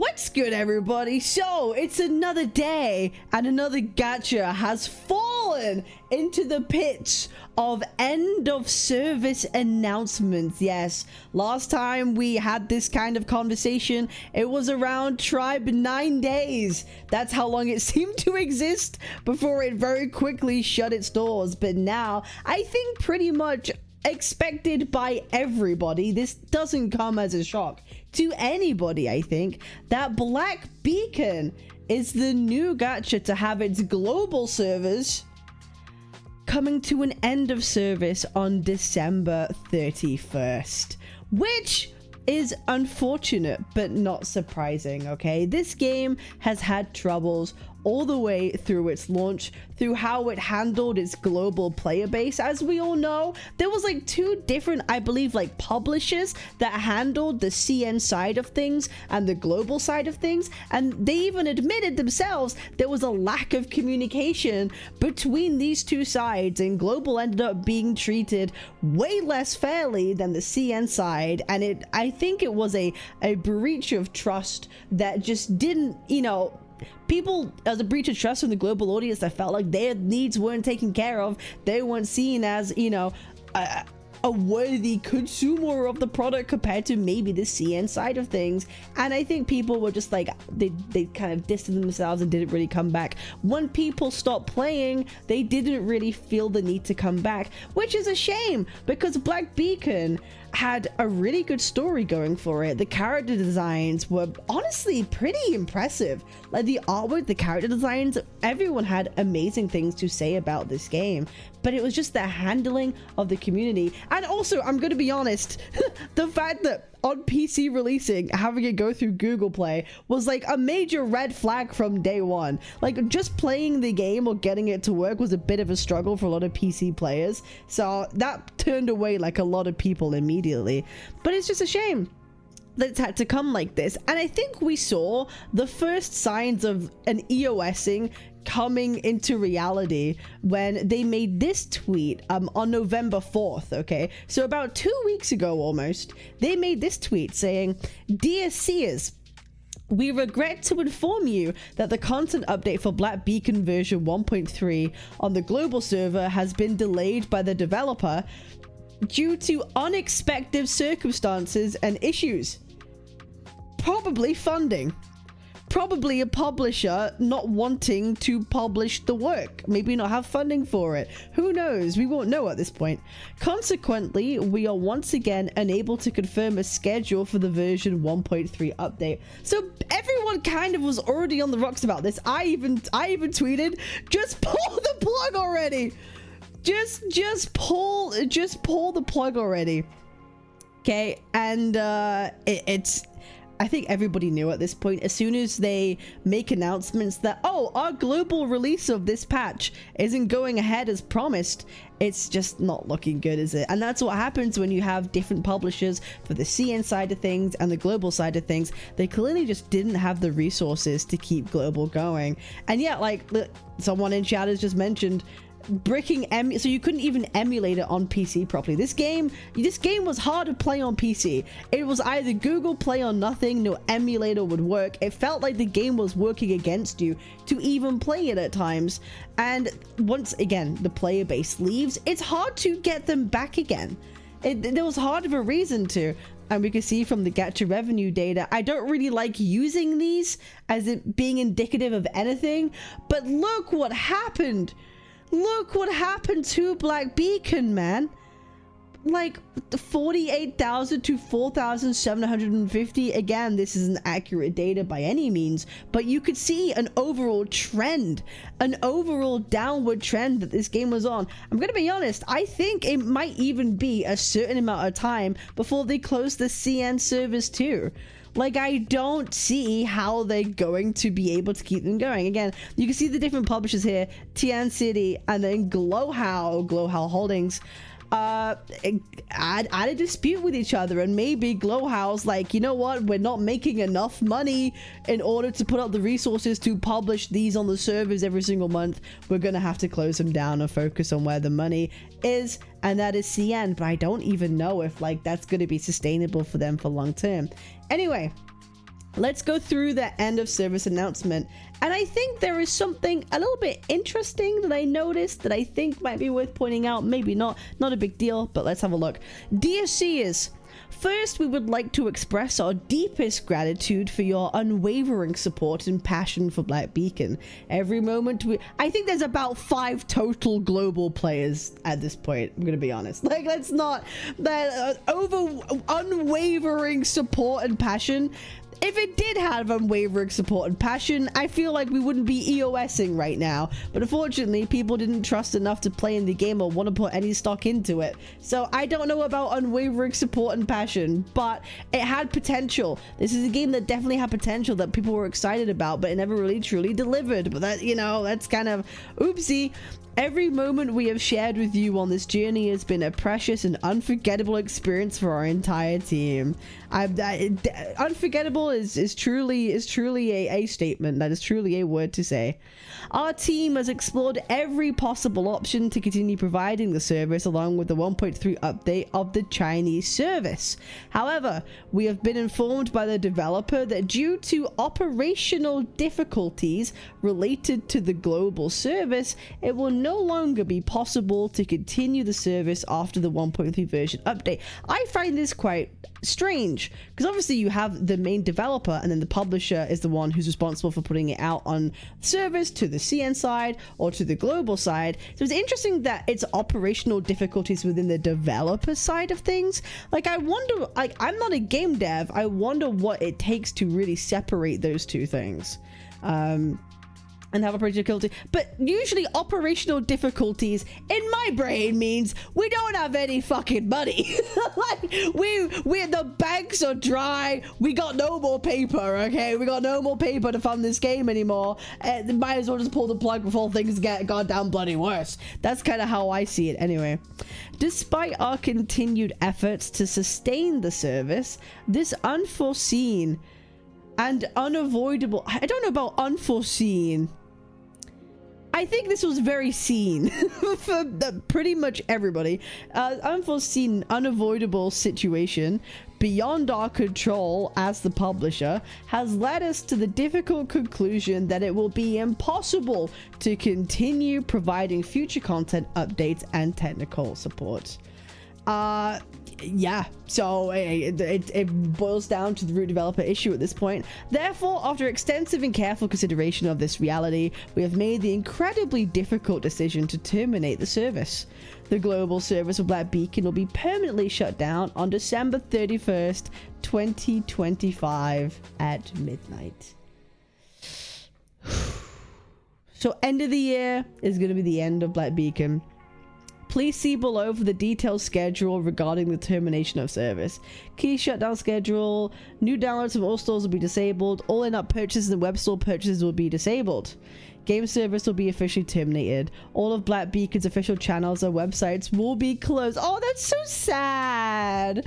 What's good, everybody? So it's another day and another gacha has fallen into the pits of end of service announcements. Yes, last time we had this kind of conversation, it was around Tribe 9 days. That's how long it seemed to exist before it very quickly shut its doors. But now I think pretty much expected by everybody, this doesn't come as a shock to anybody, I think, that Black Beacon is the new gacha to have its global servers coming to an end of service on December 31st, which is unfortunate but not surprising. Okay, this game has had troubles all the way through its launch, through how it handled its global player base. As we all know, there was like two different, I believe, like publishers that handled the CN side of things and the global side of things, and they even admitted themselves there was a lack of communication between these two sides, and global ended up being treated way less fairly than the CN side. And I think it was a breach of trust that just didn't, people, as a breach of trust from the global audience, that felt like their needs weren't taken care of. They weren't seen as, a worthy consumer of the product compared to maybe the CN side of things. And I think people were just like, they kind of distanced themselves and didn't really come back. When people stopped playing, they didn't really feel the need to come back, which is a shame, because Black Beacon had a really good story going for it. The character designs were honestly pretty impressive. Like the artwork, the character designs, everyone had amazing things to say about this game, but it was just the handling of the community. And also, I'm gonna be honest, the fact that on PC releasing, having it go through Google Play was like a major red flag from day one. Like just playing the game or getting it to work was a bit of a struggle for a lot of PC players, so that turned away like a lot of people immediately. But it's just a shame that it's had to come like this. And I think we saw the first signs of an EOSing coming into reality when they made this tweet on November 4th. Okay, so about 2 weeks ago almost, they made this tweet saying, "Dear Seers, we regret to inform you that the content update for Black Beacon version 1.3 on the global server has been delayed by the developer due to unexpected circumstances and issues. Probably funding. Probably a publisher not wanting to publish the work. Maybe not have funding for it. Who knows? We won't know at this point. Consequently, we are once again unable to confirm a schedule for the version 1.3 update." So everyone kind of was already on the rocks about this. I even tweeted, just pull the plug already. Just pull the plug already. Okay, and it's, I think everybody knew at this point, as soon as they make announcements that, oh, our global release of this patch isn't going ahead as promised, it's just not looking good, is it? And that's what happens when you have different publishers for the CN side of things and the global side of things. They clearly just didn't have the resources to keep global going. And yeah, like someone in chat has just mentioned, bricking so you couldn't even emulate it on PC properly. This game was hard to play on PC. It was either Google Play or nothing. No emulator would work. It felt like the game was working against you to even play it at times. And once again the player base leaves, it's hard to get them back again. There was hard of a reason to. And we can see from the gacha revenue data, I don't really like using these as it being indicative of anything, but look what happened. Look what happened to Black Beacon, man. Like 48,000 to 4,750. Again, this isn't accurate data by any means, but you could see an overall trend, an overall downward trend that this game was on. I'm gonna be honest, I think it might even be a certain amount of time before they close the CN servers too. Like, I don't see how they're going to be able to keep them going. Again, you can see the different publishers here, Tian City and then Glowhow Holdings, had a dispute with each other, and maybe Glowhow's like, you know what, we're not making enough money in order to put up the resources to publish these on the servers every single month. We're gonna have to close them down and focus on where the money is, and that is CN. But I don't even know if like that's gonna be sustainable for them for long term. Anyway, let's go through the end of service announcement. And I think there is something a little bit interesting that I noticed that I think might be worth pointing out. Maybe not a big deal, but let's have a look. Dear Seers, first, we would like to express our deepest gratitude for your unwavering support and passion for Black Beacon. Every moment I think there's about 5 total global players at this point, I'm gonna be honest. Like, that's not that unwavering support and passion. If it did have unwavering support and passion, I feel like we wouldn't be EOSing right now. But unfortunately, people didn't trust enough to play in the game or want to put any stock into it. So I don't know about unwavering support and passion, but it had potential. This is a game that definitely had potential that people were excited about, but it never really truly delivered. But that, you know, that's kind of oopsie. Every moment we have shared with you on this journey has been a precious and unforgettable experience for our entire team. Unforgettable is truly a statement. That is truly a word to say. Our team has explored every possible option to continue providing the service along with the 1.3 update of the Chinese service. However, we have been informed by the developer that due to operational difficulties related to the global service, it will no longer be possible to continue the service after the 1.3 version update. I find this quite strange because obviously you have the main developer and then the publisher is the one who's responsible for putting it out on service to the CN side or to the global side. So it's interesting that it's operational difficulties within the developer side of things. Like, I wonder, like, I'm not a game dev, I wonder what it takes to really separate those two things. And have operational difficulty, but usually operational difficulties in my brain means we don't have any fucking money. Like, we the banks are dry, we got no more paper, okay, we got no more paper to fund this game anymore, and might as well just pull the plug before things get goddamn bloody worse. That's kind of how I see it anyway. Despite our continued efforts to sustain the service, this unforeseen and unavoidable, I don't know about unforeseen, I think this was very seen for pretty much everybody. Unforeseen, unavoidable situation beyond our control as the publisher has led us to the difficult conclusion that it will be impossible to continue providing future content updates and technical support. Yeah, so it boils down to the root developer issue at this point. Therefore, after extensive and careful consideration of this reality, we have made the incredibly difficult decision to terminate the service. The global service of Black Beacon will be permanently shut down on December 31st, 2025 at midnight. So end of the year is going to be the end of Black Beacon. Please see below for the detailed schedule regarding the termination of service. Key shutdown schedule. New downloads from all stores will be disabled. All in-app purchases and web store purchases will be disabled. Game service will be officially terminated. All of Black Beacon's official channels and websites will be closed. Oh, that's so sad.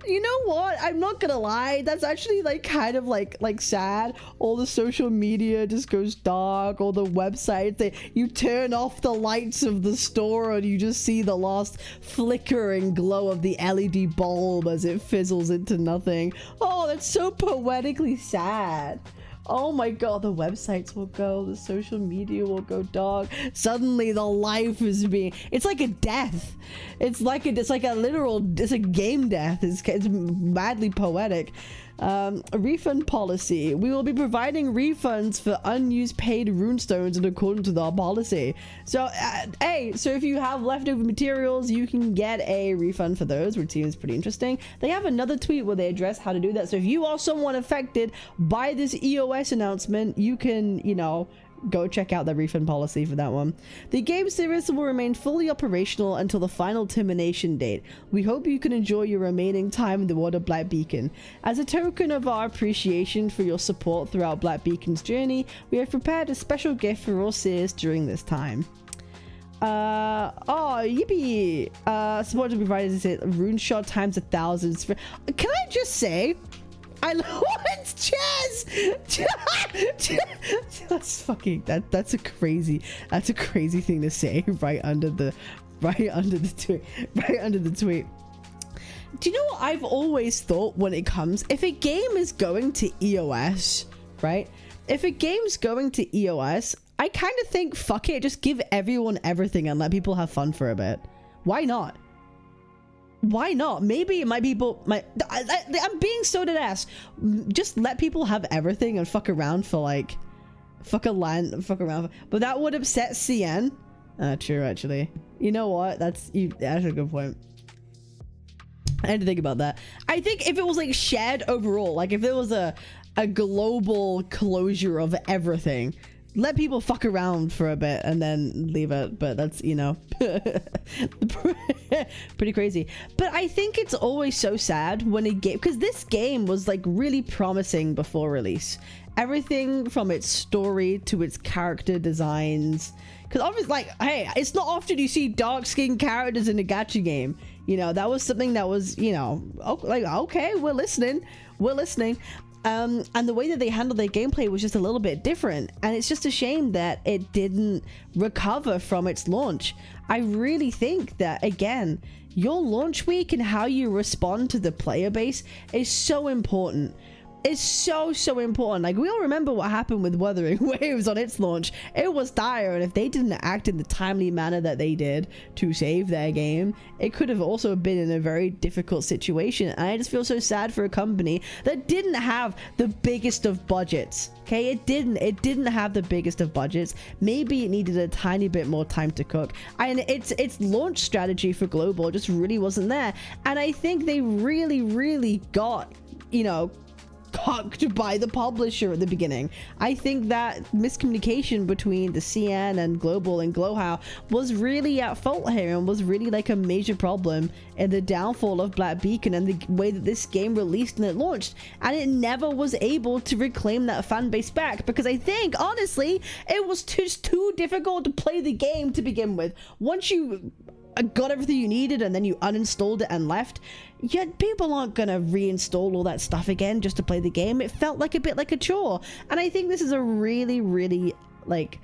You know what? I'm not gonna lie. That's actually like kind of like sad. All the social media just goes dark. All the websites, you turn off the lights of the store and you just see the last flickering glow of the LED bulb as it fizzles into nothing. Oh, that's so poetically sad. Oh my god, the websites will go, the social media will go dark. Suddenly the life is being, it's like a death. It's like a game death. It's madly poetic. A refund policy. We will be providing refunds for unused paid runestones in accordance with our policy. So, hey, so if you have leftover materials, you can get a refund for those, which seems pretty interesting. They have another tweet where they address how to do that. So if you are someone affected by this EOS announcement, you can, you know, go check out the refund policy for that one. The game service will remain fully operational until the final termination date. We hope you can enjoy your remaining time in the world of Black Beacon. As a token of our appreciation for your support throughout Black Beacon's journey, we have prepared a special gift for all Seers during this time. Oh, yippee! Support to provide rune shot times 1,000. Can I just say, I love it's Chess. That's fucking that's a crazy thing to say right under the tweet. Do you know what I've always thought when it comes, if a game is going to EOS, right? If a game's going to EOS, I kind of think, fuck it, just give everyone everything and let people have fun for a bit. Why not? Why not? Maybe my people, I'm being so dead ass. Just let people have everything and fuck around for like, fuck around. But that would upset CN. True, actually. You know what? That's a good point. I had to think about that. I think if it was like shared overall, like if there was a global closure of everything, let people fuck around for a bit and then leave it. But that's, you know, pretty crazy. But I think it's always so sad when a game, because this game was like really promising before release. Everything from its story to its character designs. Because obviously, like, hey, it's not often you see dark-skinned characters in a gacha game. You know, that was something that was, you know, like, okay, we're listening. And the way that they handled their gameplay was just a little bit different. And it's just a shame that it didn't recover from its launch. I really think that, again, your launch week and how you respond to the player base is so important. It's so important. Like, we all remember what happened with Wuthering Waves on its launch. It was dire, and if they didn't act in the timely manner that they did to save their game, it could have also been in a very difficult situation. And I just feel so sad for a company that didn't have the biggest of budgets. Okay, it didn't have the biggest of budgets. Maybe it needed a tiny bit more time to cook, and its launch strategy for global just really wasn't there. And I think they really got, you know, cocked by the publisher at the beginning. I think that miscommunication between the CN and Global and Glowhow was really at fault here and was really like a major problem in the downfall of Black Beacon and the way that this game released and it launched, and it never was able to reclaim that fan base back, because I think honestly it was just too difficult to play the game to begin with. Once you got everything you needed and then you uninstalled it and left, yet people aren't gonna reinstall all that stuff again just to play the game. It felt like a bit like a chore, and I think this is a really like,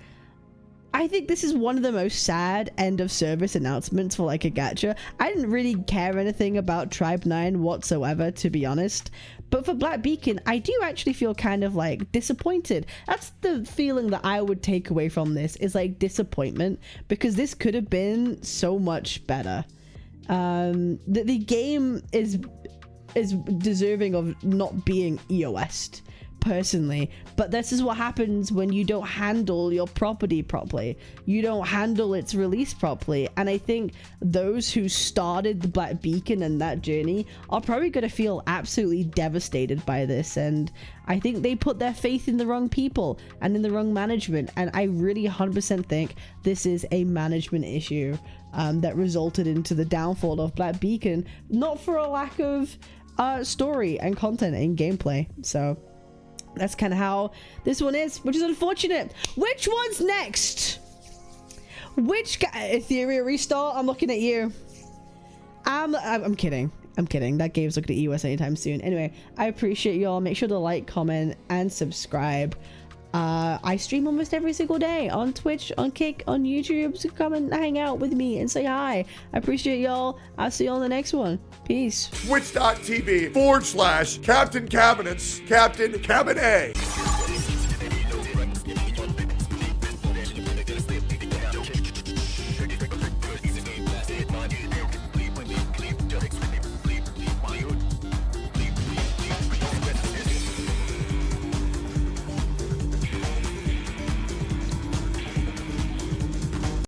I think this is one of the most sad end of service announcements for like a gacha. I didn't really care anything about Tribe 9 whatsoever, to be honest, but for Black Beacon I do actually feel kind of like disappointed. That's the feeling that I would take away from this, is like disappointment, because this could have been so much better. The game is deserving of not being EOS'd personally, but this is what happens when you don't handle your property properly. You don't handle its release properly, and I think those who started the Black Beacon and that journey are probably going to feel absolutely devastated by this, and I think they put their faith in the wrong people and in the wrong management, and I really 100% think this is a management issue that resulted into the downfall of Black Beacon, not for a lack of story and content and gameplay. So that's kind of how this one is, which is unfortunate. Which one's next? Which Ethereum restart? I'm looking at you. I'm kidding. That game's looking at EOS anytime soon. Anyway, I appreciate y'all. Make sure to like, comment, and subscribe. I stream almost every single day on Twitch, on Kick, on YouTube, so come and hang out with me and say hi. I appreciate y'all. I'll see y'all in the next one. Peace. Twitch.tv/Captain Cabinetz, Captain Cabinetz.